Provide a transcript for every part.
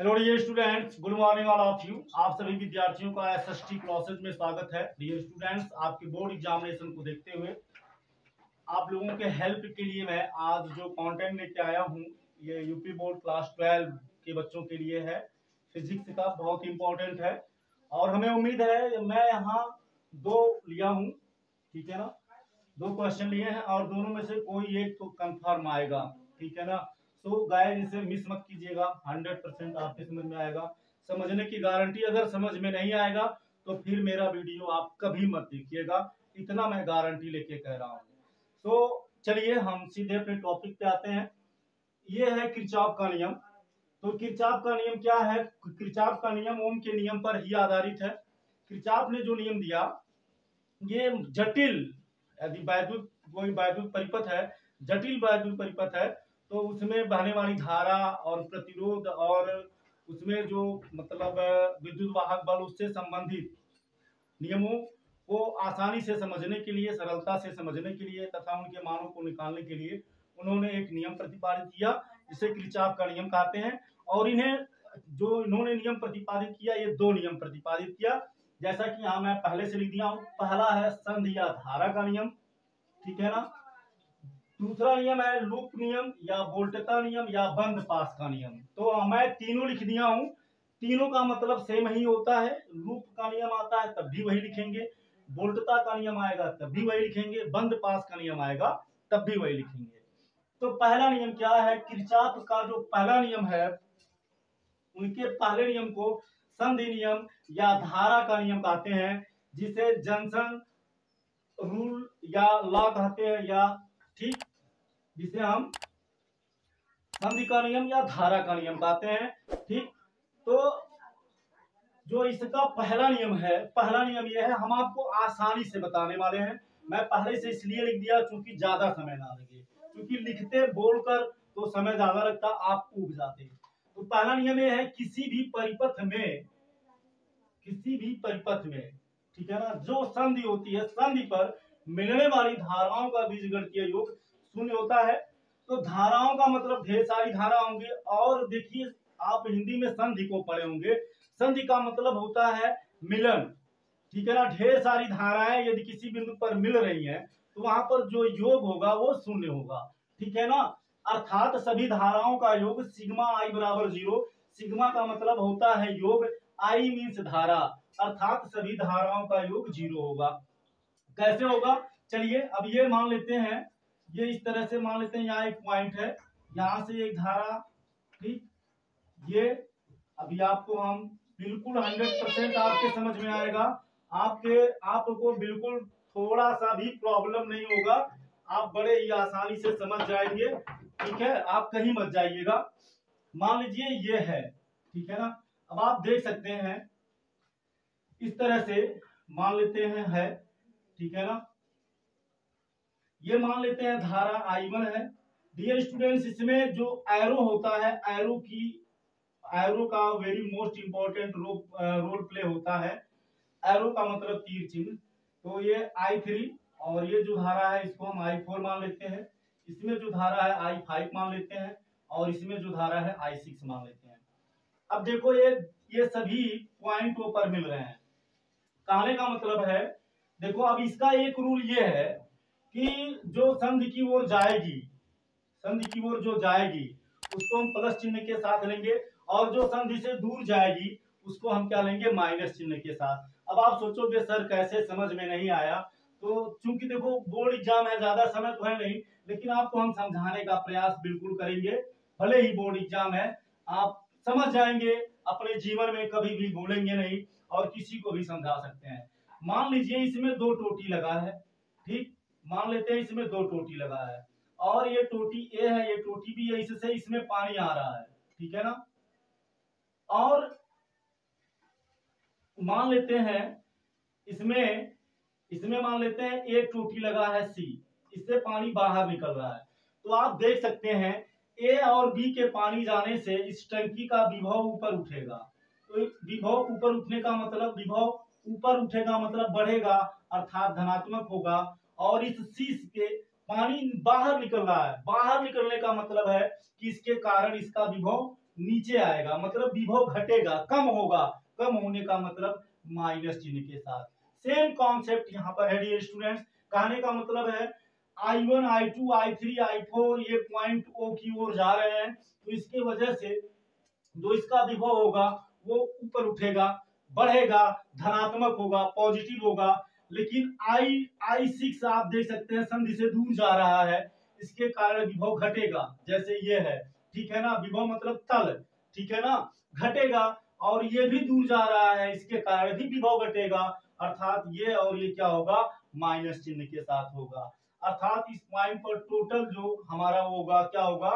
Hello dear students, good morning all of you. आप सभी विद्यार्थियों का एसएसटी क्लासेज में स्वागत है। डियर स्टूडेंट्स, आपके बोर्ड एग्जामिनेशन को देखते हुए आप लोगों के हेल्प के लिए मैं आज जो कंटेंट लेके आया हूँ, ये यूपी बोर्ड क्लास 12 के बच्चों के लिए है। फिजिक्स का बहुत इंपॉर्टेंट है और हमें उम्मीद है, मैं यहाँ दो लिया हूँ, ठीक है ना। दो क्वेश्चन लिए हैं और दोनों में से कोई एक तो कंफर्म आएगा, ठीक है ना। सो गाइस, इसे मिस मत कीजिएगा, 100% आपके समझ में आएगा। समझने की गारंटी, अगर समझ में नहीं आएगा तो फिर मेरा वीडियो आप कभी मत देखिएगा, इतना मैं गारंटी लेके कह रहा हूँ। तो चलिए हम सीधे अपने टॉपिक पे आते हैं। ये है किरचॉफ का नियम। तो किरचॉफ का नियम क्या है? किरचॉफ का नियम ओम के नियम पर ही आधारित है। किरचॉफ ने जो नियम दिया, ये जटिल, यदि वैद्युत कोई वैद्युत परिपथ है, जटिल वैद्युत परिपथ है, तो उसमें बहने वाली धारा और प्रतिरोध और उसमें जो मतलब विद्युत वाहक बल, उससे संबंधित नियमों को आसानी से समझने के लिए, सरलता से समझने के लिए तथा उनके मानों को निकालने के लिए उन्होंने एक नियम प्रतिपादित किया, जिसे किरचॉफ का नियम कहते हैं। और इन्हें जो इन्होंने नियम प्रतिपादित किया, ये दो नियम प्रतिपादित किया, जैसा कि यहाँ मैं पहले से लिख दिया हूं। पहला है संधि या धारा का नियम, ठीक है ना। दूसरा नियम है लूप नियम या वोल्टता नियम या बंद पास का नियम। तो मैं तीनों लिख दिया हूं। तीनों का मतलब सेम ही होता है। लूप का नियम आता है तब भी वही लिखेंगे, वोल्टता का नियम आएगा तब भी वही लिखेंगे, बंद पास का नियम आएगा तब भी वही लिखेंगे। तो पहला नियम क्या है? किरचॉफ का जो पहला नियम है, उनके पहले नियम को संधि नियम या धारा का नियम कहते हैं, जिसे जंक्शन रूल या लॉ कहते हैं, या ठीक, जिसे हम संधि का नियम या धारा का नियम कहते हैं, ठीक। तो जो इसका पहला नियम है, पहला नियम यह है, हम आपको आसानी से बताने वाले हैं। मैं पहले से इसलिए लिख दिया क्योंकि ज्यादा समय ना लगे, क्योंकि लिखते बोलकर तो समय ज्यादा लगता, आप ऊब जाते। तो पहला नियम यह है, किसी भी परिपथ में, ठीक है ना, जो संधि होती है, संधि पर मिलने वाली धाराओं का बीजगणितीय योग शून्य होता है। तो धाराओं का मतलब ढेर सारी धारा होंगे। और देखिए, आप हिंदी में संधि को पढ़े होंगे, संधि का मतलब होता है मिलन, ठीक है ना। ढेर सारी धाराएं यदि किसी बिंदु पर मिल रही हैं, तो वहां पर जो योग होगा वो शून्य होगा, ठीक है ना। अर्थात सभी धाराओं का योग सिग्मा आई बराबर 0। सिग्मा का मतलब होता है योग, आई मीन्स धारा, अर्थात सभी धाराओं का योग 0 होगा। कैसे होगा? चलिए अब ये मान लेते हैं, ये इस तरह से मान लेते हैं, यहाँ एक पॉइंट है, यहां से एक धारा, ठीक। ये अभी आपको हम बिल्कुल 100% आपके समझ में आएगा, आपको बिल्कुल थोड़ा सा भी प्रॉब्लम नहीं होगा, आप बड़े ही आसानी से समझ जाएंगे, ठीक है। आप कहीं मत जाइएगा। मान लीजिए ये है, ठीक है ना। अब आप देख सकते हैं इस तरह से, मान लेते हैं है, ठीक है ना। ये मान लेते हैं धारा I1 है। डियर स्टूडेंट्स, इसमें जो एरो होता है, एरो का very most important role play होता है। एरो का मतलब तीर चिन्ह। तो ये I3 और ये जो धारा है इसको हम I4 मान लेते हैं। इसमें जो धारा है I5 मान लेते हैं और इसमें जो धारा है I6 मान लेते हैं। अब देखो, ये सभी पॉइंटों पर मिल रहे हैं। कहने का मतलब है, देखो अब इसका एक रूल ये है कि जो संधि की ओर जाएगी, संधि की ओर जो जाएगी उसको हम प्लस चिन्ह के साथ लेंगे, और जो संधि से दूर जाएगी उसको हम क्या लेंगे? माइनस चिन्ह के साथ। अब आप सोचोगे सर कैसे, समझ में नहीं आया। तो चूंकि देखो बोर्ड एग्जाम है, ज्यादा समय तो है नहीं, लेकिन आपको हम समझाने का प्रयास बिल्कुल करेंगे। भले ही बोर्ड एग्जाम है, आप समझ जाएंगे, अपने जीवन में कभी भी भूलेंगे नहीं और किसी को भी समझा सकते हैं। मान लीजिए इसमें दो टोटी लगा है, ठीक। मान लेते हैं इसमें दो टोटी लगा है और ये टोटी ए है, ये टोटी बी है, इससे इसमें पानी आ रहा है, ठीक है ना। और मान लेते हैं इसमें मान लेते हैं एक टोटी लगा है सी, इससे पानी बाहर निकल रहा है। तो आप देख सकते हैं ए और बी के पानी जाने से इस टंकी का विभव ऊपर उठेगा। तो विभव ऊपर उठने का मतलब, विभव ऊपर उठेगा मतलब बढ़ेगा, अर्थात धनात्मक होगा। और इस सी के पानी बाहर निकल रहा है, बाहर निकलने का मतलब है कि इसके कारण इसका विभव नीचे आएगा, मतलब विभव घटेगा, कम होगा। कम होने का मतलब माइनस चिन्ह के साथ। सेम कॉन्सेप्ट यहाँ पर है डियर स्टूडेंट्स। कहने का मतलब है I1, I2, I3, I4 ये पॉइंट O की ओर जा रहे हैं, तो इसके वजह से जो इसका विभव होगा वो ऊपर उठेगा, बढ़ेगा, धनात्मक होगा, पॉजिटिव होगा। लेकिन I6 आप देख सकते हैं संधि से दूर जा रहा है, इसके कारण विभव घटेगा, जैसे ये है, ठीक है ना। विभव मतलब तल, ठीक है ना, घटेगा। और ये भी दूर जा रहा है, इसके कारण भी विभव घटेगा, अर्थात ये और ये क्या होगा, माइनस चिन्ह के साथ होगा। अर्थात इस पॉइंट पर टोटल जो हमारा होगा क्या होगा,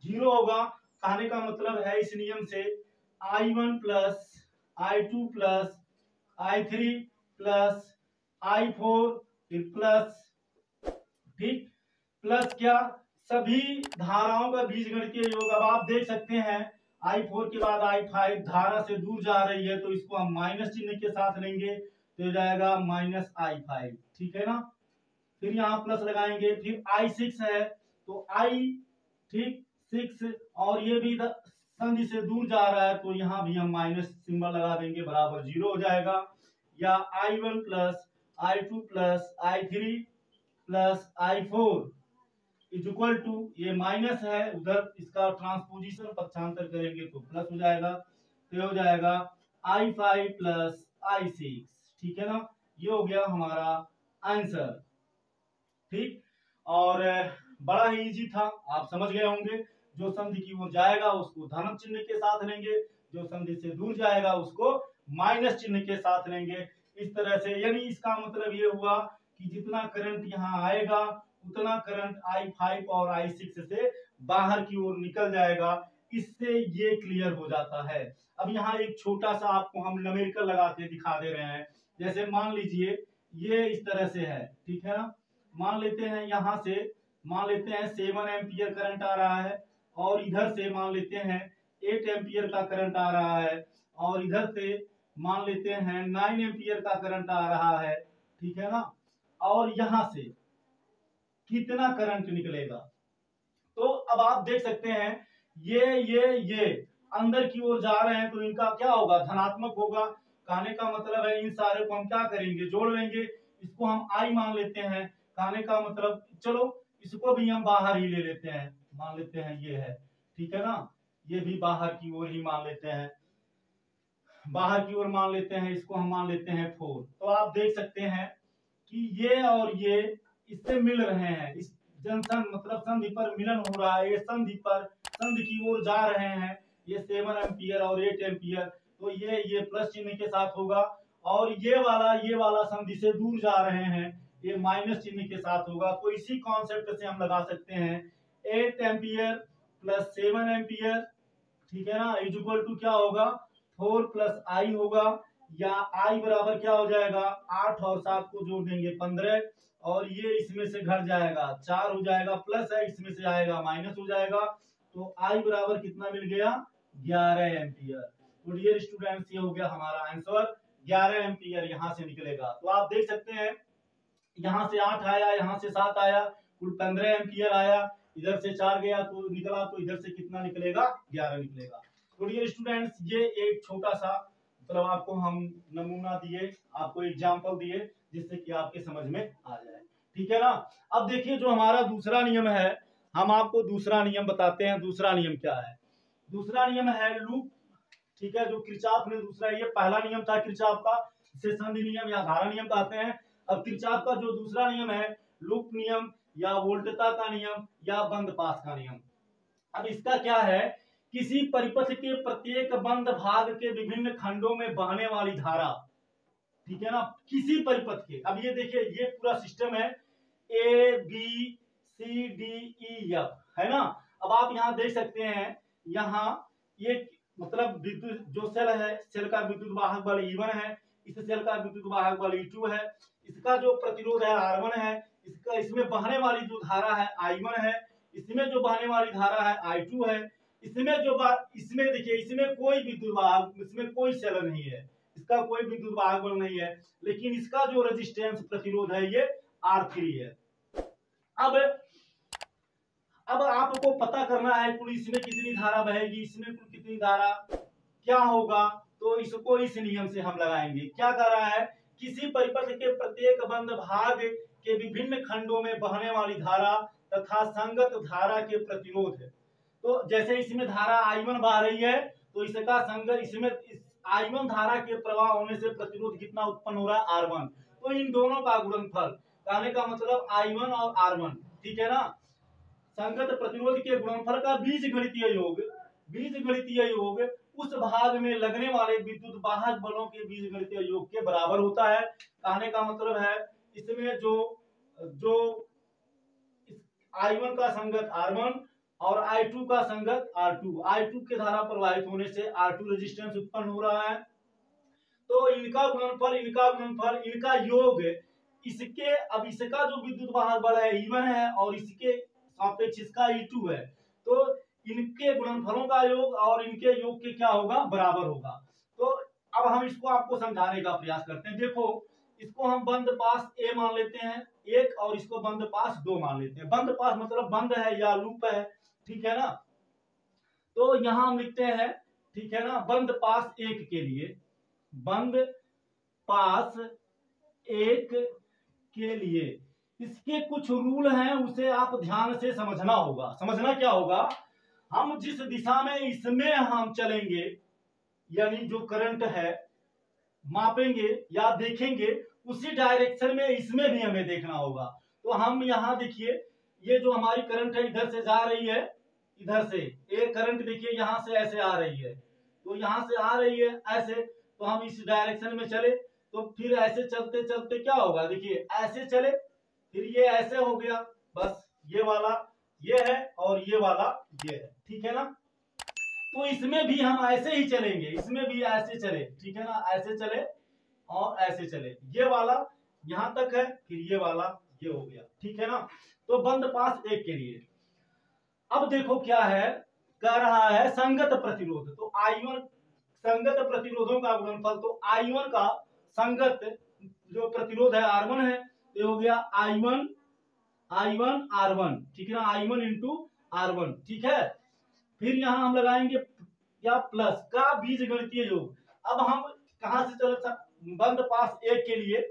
0 होगा। कहने का मतलब है इस नियम से I1 plus I2 plus I3 plus I4 plus, ठीक, प्लस क्या, सभी धाराओं का बीजगणितीय योग। अब आप देख सकते हैं I4 के बाद I5 धारा से दूर जा रही है, तो इसको हम माइनस चिन्ह के साथ लेंगे, तो हो जाएगा माइनस I5, ठीक है ना। फिर यहाँ प्लस लगाएंगे, फिर I6 है तो I, ठीक, 6, और ये भी संधि से दूर जा रहा है, तो यहाँ भी हम माइनस सिंबल लगा देंगे, बराबर 0 हो जाएगा। या I1 plus I2 plus I3 plus I4 is equal to, ये माइनस है उधर, इसका ट्रांसपोजिशन पक्षांतर करेंगे तो प्लस हो जाएगा, तो हो जाएगा I5 प्लस I6, ठीक है ना। ये हो गया हमारा आंसर, ठीक। और बड़ा ही इजी था, आप समझ गए होंगे। जो संधि की ओर जाएगा उसको धन चिन्ह के साथ लेंगे, जो संधि से दूर जाएगा उसको माइनस चिन्ह के साथ लेंगे, इस तरह से। यानी इसका मतलब ये हुआ कि जितना करंट यहाँ आएगा उतना करंट I5 और I6 से बाहर की ओर निकल जाएगा। इससे ये क्लियर हो जाता है। अब यहाँ एक छोटा सा आपको हम न्यूमेरिकल लगा के दिखा दे रहे हैं। जैसे मान लीजिए ये इस तरह से है, ठीक है ना। मान लेते हैं यहाँ से, मान लेते हैं 7 एम्पियर करंट आ रहा है, और इधर से मान लेते हैं 8 एम्पियर का करंट आ रहा है, और इधर से मान लेते हैं 9 एम्पियर का करंट आ रहा है, ठीक है ना। और यहाँ से कितना करंट निकलेगा, तो अब आप देख सकते हैं ये अंदर की ओर जा रहे हैं, तो इनका क्या होगा, धनात्मक होगा। कहने का मतलब है इन सारे को हम क्या करेंगे, जोड़ लेंगे। इसको हम I मान लेते हैं। कहने का मतलब, चलो इसको भी हम बाहर ही ले लेते हैं, मान लेते हैं ये है, ठीक है ना। ये भी बाहर की ओर ही मान लेते हैं, बाहर की ओर मान लेते हैं, इसको हम मान लेते हैं 4। तो आप देख सकते हैं कि ये और ये इससे मिल रहे हैं, इस जंक्शन मतलब संधि पर मिलन हो रहा है, ये संधि पर संधि की ओर जा रहे हैं, ये 7 एम्पियर और 8 एम्पियर, तो ये प्लस चिन्ह के साथ होगा। और ये वाला संधि से दूर जा रहे हैं, ये माइनस चिन्ह के साथ होगा। तो इसी कॉन्सेप्ट से हम लगा सकते हैं 8 एम्पियर प्लस 7 एम्पियर, ठीक है ना, इज इक्वल टू क्या होगा, 4 प्लस I होगा, या I बराबर क्या हो जाएगा, 8 और 7 को जोड़ देंगे 15, और ये इसमें से घट जाएगा 4 हो जाएगा, प्लस है इसमें से आएगा माइनस हो जाएगा, तो I बराबर कितना मिल गया, 11 एम्पियर। तो डियर स्टूडेंट्स ये हो गया हमारा आंसर, 11 एम्पियर यहाँ से निकलेगा। तो आप देख सकते हैं यहाँ से 8 आया, यहाँ से 7 आया, कुल 15 एम्पियर आया, इधर से 4 गया तो निकला, तो इधर से कितना निकलेगा, 11 निकलेगा। तो डियर स्टूडेंट्स ये एक छोटा सा मतलब आपको हम नमूना दिए, आपको एग्जाम्पल दिए, जिससे कि आपके समझ में आ जाए, ठीक है ना। अब देखिए जो हमारा दूसरा नियम है, हम आपको दूसरा नियम बताते हैं। दूसरा नियम क्या है, दूसरा नियम है लूप, ठीक है। जो किरचॉफ ने दूसरा, ये पहला नियम था किरचॉफ का, इसे संधि नियम या धारा नियम कहते हैं। अब किरचॉफ का जो दूसरा नियम है, लूप नियम या वोल्टता का नियम या बंद पास का नियम। अब इसका क्या है, किसी परिपथ के प्रत्येक बंद भाग के विभिन्न खंडों में बहने वाली धारा, ठीक है ना, किसी परिपथ के। अब ये देखिए ये पूरा सिस्टम है ABCDEF, है ना। अब आप यहाँ देख सकते हैं, यहाँ ये मतलब विद्युत जो सेल है, सेल का विद्युत वाहक बल E1 है, इस सेल का विद्युत वाहक बल E2 है, इसका जो प्रतिरोध है R1 है, इसका इसमें बहने वाली जो धारा है I1 है, इसमें जो बहने वाली धारा है I2 है, इसमें देखिए इसमें कोई विद्युत वाहक, इसमें कोई सेल नहीं है, इसका कोई विद्युत वाहक बल नहीं है, लेकिन इसका जो रेजिस्टेंस प्रतिरोध है ये R3 है। अब अब आपको पता करना है कुल इसमें कितनी धारा बहेगी, इसमें कुल कितनी धारा, क्या होगा। तो इसको इस नियम से हम लगाएंगे। क्या कर रहा है, किसी परिपथ के प्रत्येक बंद भाग के विभिन्न खंडों में बहने वाली धारा तथा संगत धारा के प्रतिरोध है। तो जैसे इसमें धारा I1 बह रही है, तो इसका संगत इसमें I1 धारा के प्रवाह होने से प्रतिरोध कितना उत्पन्न हो रहा है, R1। तो इन दोनों का गुणनफल, कहने का मतलब I1 और R1, ठीक है ना। संगत प्रतिरोध के गुणनफल का बीजगणितीय योग उस भाग में लगने वाले विद्युत वाहक बलों के बीजगणितीय योग के बराबर होता है। कहने का मतलब है इसमें जो I1 का संगत R1 और I2 का संगत R2, I2 के धारा प्रवाहित होने से R2 रेजिस्टेंस उत्पन्न हो रहा है। तो इनका गुणनफल, इनका योग, इसके, अब इसका जो विद्युत वाहक बल है E1 है और इसके सापेक्ष इसका E2 है। तो इनके गुणनफलों का योग और इनके योग के क्या होगा, बराबर होगा। तो अब हम इसको आपको समझाने का प्रयास करते हैं। देखो, इसको हम बंद पास A मान लेते हैं 1 और इसको बंद पास 2 मान लेते हैं। बंद पास मतलब बंद है या लूप है, ठीक है ना। तो यहां हम लिखते हैं, ठीक है ना, बंद पास 1 के लिए, बंद पास 1 के लिए इसके कुछ रूल हैं, उसे आप ध्यान से समझना होगा। समझना क्या होगा, हम जिस दिशा में इसमें हम चलेंगे, यानी जो करंट है मापेंगे या देखेंगे, उसी डायरेक्शन में इसमें भी हमें देखना होगा। तो हम यहाँ देखिए, ये जो हमारी करंट है इधर से जा रही है, इधर से एक करंट देखिए यहाँ से ऐसे आ रही है, तो यहाँ से आ रही है ऐसे, तो हम इस डायरेक्शन में चले, तो फिर ऐसे चलते चलते क्या होगा, देखिए ऐसे चले, फिर ये ऐसे हो गया, बस ये वाला ये है और ये वाला ये है, ठीक है ना। तो इसमें भी हम ऐसे ही चलेंगे, इसमें भी ऐसे चले, ठीक है ना, ऐसे चले और ऐसे चले, ये वाला यहां तक है, फिर ये वाला ये हो गया, ठीक है ना। तो बंद पास 1 के लिए अब देखो क्या है, कह रहा है संगत प्रतिरोध। तो I1 संगत प्रतिरोधों का गुणनफल, तो I1 का संगत जो प्रतिरोध है R1 है, तो हो गया I1 R1, ठीक है ना, I1 इंटू R1, ठीक है। फिर यहां हम लगाएंगे क्या, प्लस का बीजगणितीय योग। अब हम कहां से चले, बंद पास 1 के लिए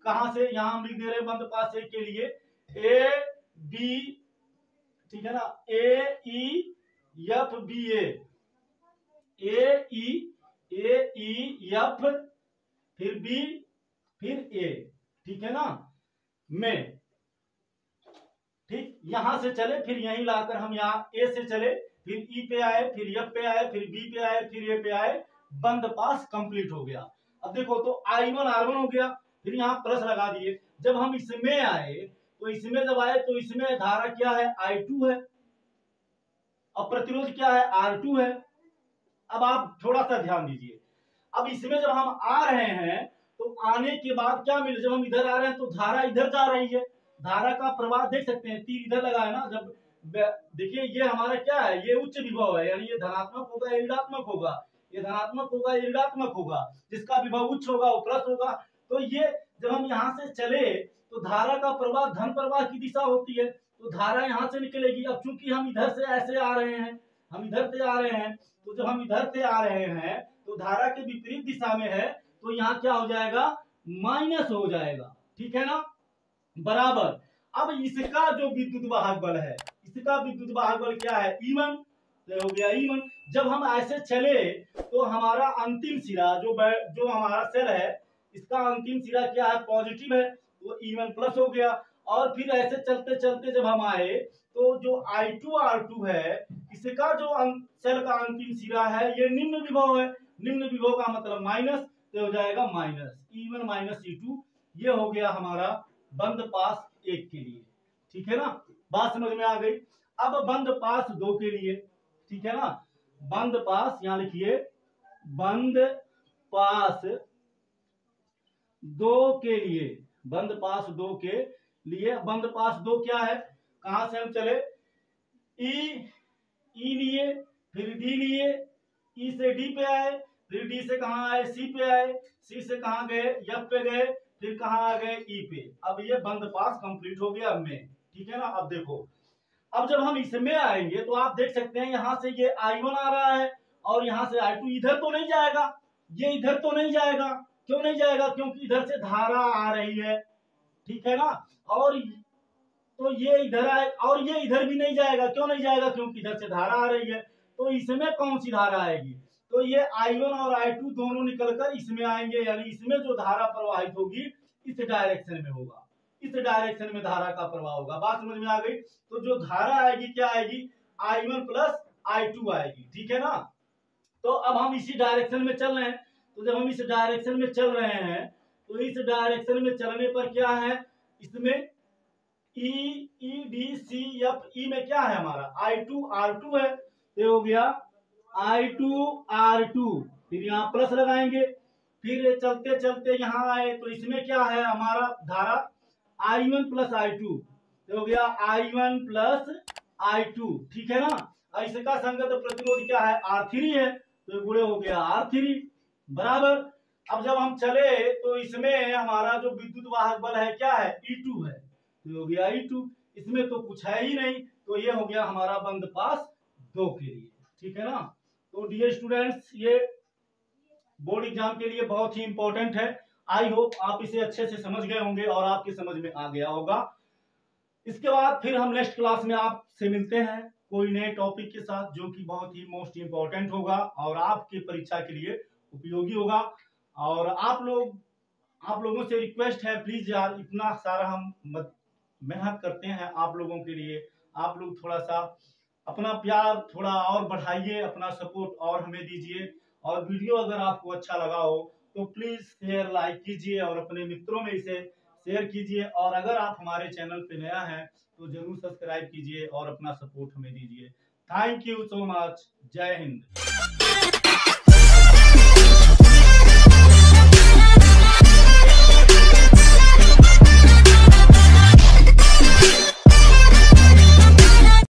कहां से, यहां हम लिख दे रहे हैं बंद पास 1 के लिए A B, ठीक है ना, AEFBA, AEF फिर B फिर A, ठीक है ना, में, ठीक, यहां से चले, फिर यहीं लाकर हम यहाँ A से चले, फिर E पे आए, फिर F पे आए, फिर B पे आए, फिर A पे आए, बंद पास कंप्लीट हो गया। अब देखो, तो I1 R1 हो गया, फिर यहाँ प्लस लगा दिए। जब हम इसमें आए, तो इसमें जब आए तो इसमें धारा क्या है, I2 है, अब प्रतिरोध क्या है, R2 है। अब आप थोड़ा सा ध्यान दीजिए, अब इसमें जब हम आ रहे हैं, तो आने के बाद क्या मिले, जब हम इधर आ रहे हैं तो धारा इधर जा रही है, धारा का प्रवाह देख सकते हैं, तीर इधर लगा है ना, जब देखिए ये हमारा क्या है, ये उच्च विभव है, यानी ये धनात्मक होगा या ऋणात्मक होगा, ये धनात्मक होगा या ऋणात्मक होगा, जिसका विभव उच्च होगा वो प्लस होगा। तो ये जब हम यहाँ से चले, तो धारा का प्रवाह धन प्रवाह की दिशा होती है, तो धारा यहाँ से निकलेगी। अब चूंकि हम इधर से ऐसे आ रहे हैं, हम इधर से आ रहे हैं, तो जब हम इधर से आ रहे हैं तो धारा के विपरीत दिशा में है, तो यहाँ क्या हो जाएगा, माइनस हो जाएगा, ठीक है ना, बराबर। अब इसका जो विद्युत वाहक बल है, इसका विद्युत वाहक बल क्या है, E1, तो हो गया E1। जब हम ऐसे चले तो हमारा अंतिम सिरा जो हमारा सेल है, इसका अंतिम सिरा क्या है, पॉजिटिव है, तो E1 प्लस हो गया। और फिर ऐसे चलते चलते जब हम आए, तो जो I2 R2 है, इसका जो सेल का अंतिम सिरा है, ये निम्न विभव है, निम्न विभव का मतलब माइनस, तो हो जाएगा माइनस E1 माइनस E2। ये हो गया हमारा बंद पास 1 के लिए, ठीक है ना, बात समझ में आ गई। अब बंद पास 2 के लिए, ठीक है ना, बंद पास, यहां लिखिए बंद पास 2 के लिए, बंद पास 2 के लिए, बंद पास 2 क्या है, कहां से हम चले, ई लिए, फिर डी लिए, ई से डी पे आए, फिर डी से कहां आए, सी पे आए, सी से कहां गए, एफ पे गए, फिर कहां आ गए, ई पे। अब ये बंद पास कंप्लीट हो गया में, ठीक है ना। अब देखो, अब जब हम इसमें आएंगे तो आप देख सकते हैं यहाँ से ये I1 आ रहा है और यहाँ से I2 इधर तो नहीं जाएगा, ये इधर तो नहीं जाएगा। क्यों नहीं जाएगा? क्योंकि इधर से धारा आ रही है, ठीक है ना। और तो ये इधर आए और ये इधर भी नहीं जाएगा। क्यों नहीं जाएगा? क्योंकि इधर से धारा आ रही है। तो इसमें कौन सी धारा आएगी? तो ये I1 और I2 दोनों निकलकर इसमें आएंगे, यानी इसमें जो धारा प्रवाहित होगी इस डायरेक्शन में होगा, इस डायरेक्शन में धारा का प्रवाह होगा। बात समझ में आ गई? तो जो धारा आएगी क्या आएगी? I1 प्लस I2 आएगी, ठीक है ना। तो अब हम इसी डायरेक्शन में चल रहे हैं। तो जब हम इस डायरेक्शन में चल रहे हैं तो इस डायरेक्शन में चलने पर क्या है, इसमें E में क्या है हमारा? I2 R2 है। तो हो गया I2 R2, फिर यहाँ प्लस लगाएंगे, फिर चलते चलते यहाँ आए तो इसमें क्या है हमारा धारा? I1 plus I2। तो हो गया I1 प्लस I2, ठीक है ना। इसका संगत प्रतिरोध क्या है? R3 है। तो गुणे हो गया R3 बराबर। अब जब हम चले तो इसमें हमारा जो विद्युत वाहक बल है क्या है? E2 है। तो हो गया E2, इसमें तो कुछ है ही नहीं। तो ये हो गया हमारा बंद पास 2 के लिए, ठीक है ना। तो डियर स्टूडेंट्स, ये बोर्ड एग्जाम के लिए बहुत ही इंपॉर्टेंट है। आई होप आप इसे अच्छे से समझ गए होंगे और आपके समझ में आ गया होगा। इसके बाद फिर हम नेक्स्ट क्लास में आपसे मिलते हैं कोई नए टॉपिक के साथ, जो कि बहुत ही मोस्ट इंपॉर्टेंट होगा और आपकी परीक्षा के लिए उपयोगी होगा। और आप लोगों से रिक्वेस्ट है, प्लीज यार, इतना सारा हम मेहनत करते हैं आप लोगों के लिए, आप लोग थोड़ा सा अपना प्यार थोड़ा और बढ़ाइए, अपना सपोर्ट और हमें दीजिए। और वीडियो अगर आपको अच्छा लगा हो तो प्लीज शेयर लाइक कीजिए और अपने मित्रों में इसे शेयर कीजिए। और अगर आप हमारे चैनल पे नया है तो जरूर सब्सक्राइब कीजिए और अपना सपोर्ट हमें दीजिए। Thank you so much. जय हिंद।